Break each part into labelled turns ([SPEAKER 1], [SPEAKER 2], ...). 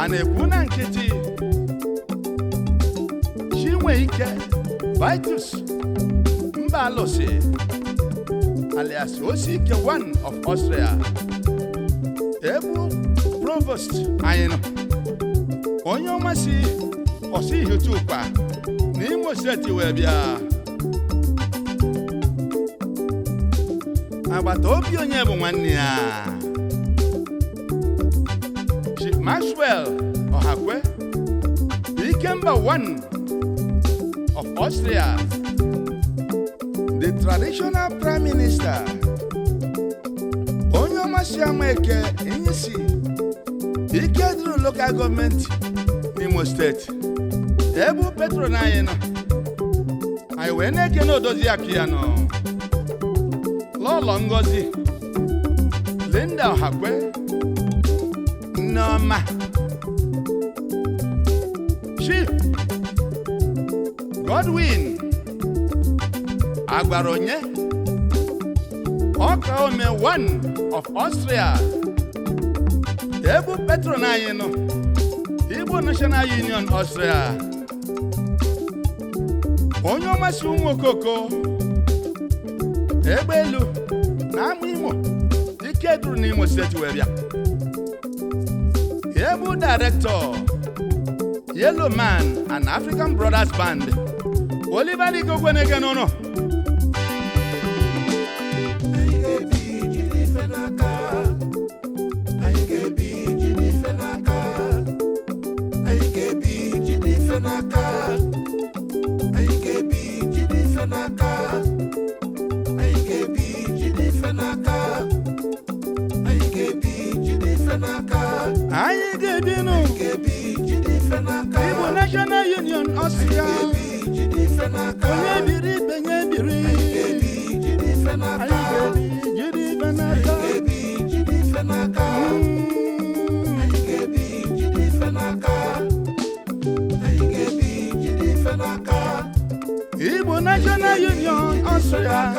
[SPEAKER 1] na-ekwu na nkịtị Chinweike Vitus Mbalose alias Osike one of Austria ebu provost anyị nọ onye ọma si osi Ihitukwa n'Imo Steeti wee bịa agbata obi onye bụ nwanne ya Chief Maxwell Ohakwe Ikemba one of Austria, the traditional prime minister onye ọma si Amaeke Inyisi Ikeduru local government n'Imo State ebu patron anyị nọ anyị wee na-eke n'odozi akụ ya nọ Lọlọ Ngozi Linda Ohakwe Nneọma Chief Godwin Agbaronye Okaome one of Austria ebu patron anyị nọ Igbo National Union Austria onye ọma si ụmụ okoko egbe elu na ama Imo Ikeduru n'Imo Steeti wee bịa ebu director Yellow Man and African Brothers Band Oliver Igogwenege n'ụnọ anyị ga-ebinu Igbo National Union Austria onye biri benye biri anyị ga-ebi jiri ife n'aka Igbo National Union Austria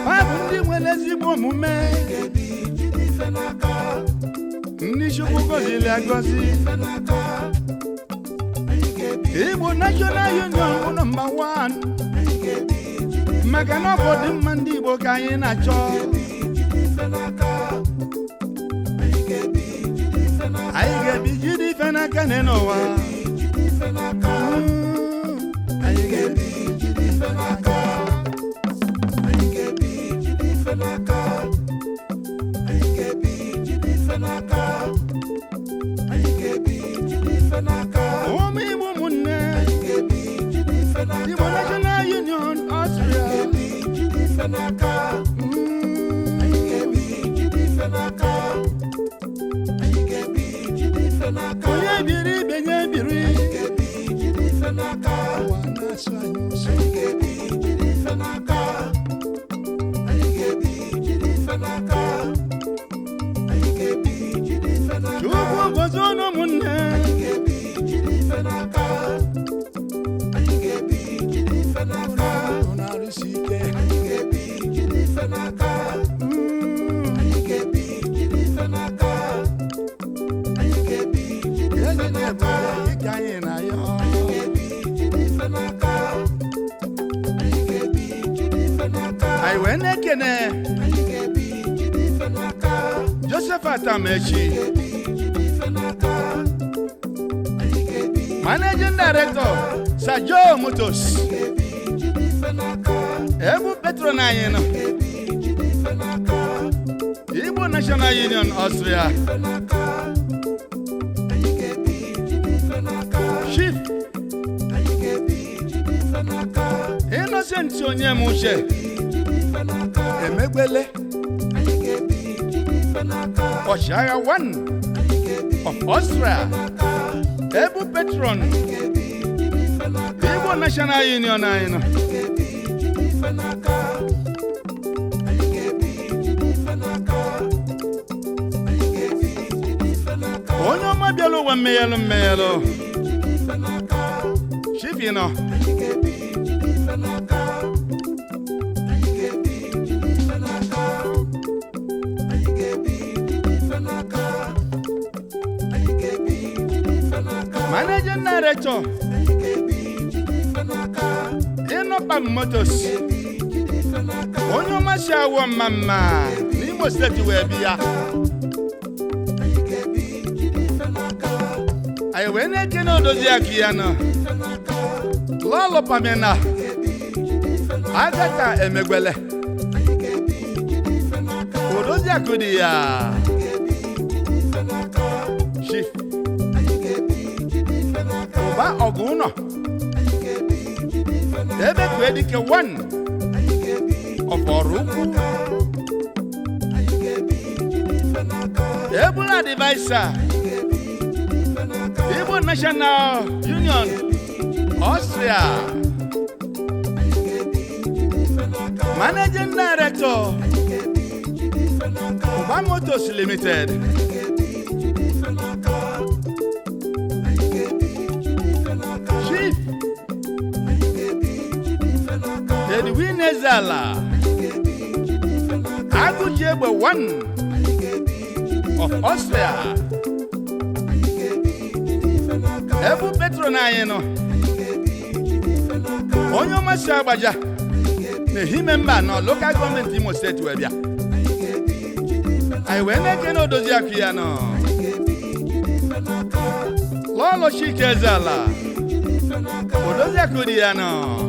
[SPEAKER 1] ha bụ ndị nwere ezigbo omume ndị Chukwu gọziri agọzi Igbo National Union bụ nọmba 1 maka na ọ bụ ọdịmma ndị Igbo ka anyị na-achọ anyị ga-ebi jide ife n'aka n'ụwa anyị ga-ebi jide ife n'aka ụmụ Igbo ụmụnne Igbo National Union Austria onye biri benye biri ụwa na-asụ anyị ụsọ Chukwu gozie ụmụnne na-arụsi ike eze na-ebu ike anyị na ya anyị wee na-ekene Joseph Atamechi Managing Director Sajo Motors ebu patron anyị nọ Igbo National Union Austria Chief Innocent Onyemuche Emegbele Ọchịagha one of Austria ebu patron Igbo National Union anyị nọ onye ọma bịara ụwa mmeyelụ Chief nọ Managing Director Inopam Motors onye ọmasị awọ mama n'Imo Steeti wee bịa anyị wee na-ekene odozi aka ya nọ Lolo Pamela Agata Emegbele odozi aka dị ya Chief Ụba Ọgụnọ ebe Kwedike 1 of Orukwu Ebola Advisor Igbo National Union Austria Managing Director Uba Motors Limited Chief Edwin Ezala Agujegbe 1 of Austria Ebu Petro na anyị nọ onye ọmasị agbaja na-ehime mba nọ local government Imo State wee bịa anyị wee na-ekene odozi aka ya nọ Lolo Chike Ezala odozi aka dị ya nọ